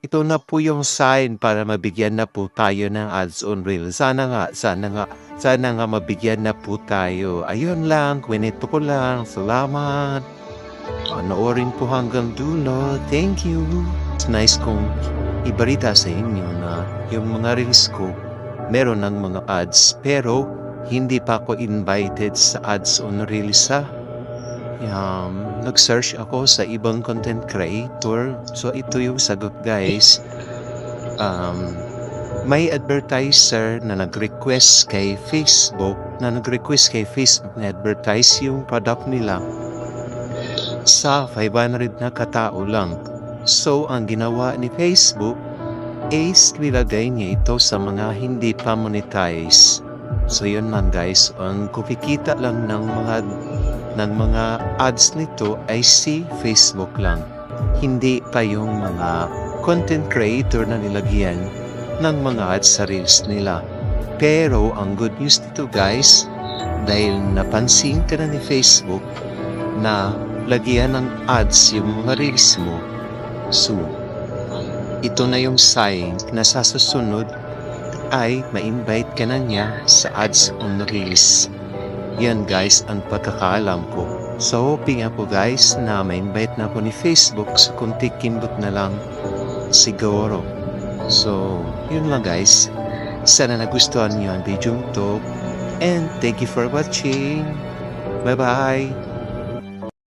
ito na po yung sign para mabigyan na po tayo ng ads on Reels. Sana nga mabigyan na po tayo. Ayun lang, kwento ko lang. Salamat. Panoorin po hanggang dulo. Thank you. It's nice kong ibalita sa inyo na yung mga reels ko meron ng mga ads pero hindi pa ako invited sa ads on Reels ha. Nag-search ako sa ibang content creator. So ito yung sagot guys. May advertiser na nag-request kay Facebook na advertise yung product nila sa 500 na katao lang. So ang ginawa ni Facebook is nilagay niya ito sa mga hindi pa monetize. So yun man guys, ang kumikita lang ng mga ads nito ay si Facebook lang. Hindi pa yung mga content creator na nilagyan ng mga ads sa reels nila. Pero ang good news dito guys, dahil napansin ka na ni Facebook na lagyan ng ads yung mga reels mo, so ito na yung sign na sa susunod ay ma-invite ka na niya sa ads on reels. Yan guys ang pagkakaalam ko. So hoping po guys na ma-invite na po ni Facebook sa kunti kimbot na lang siguro. So yun lang guys. Sana nagustuhan niyo ang video to and thank you for watching. Bye bye.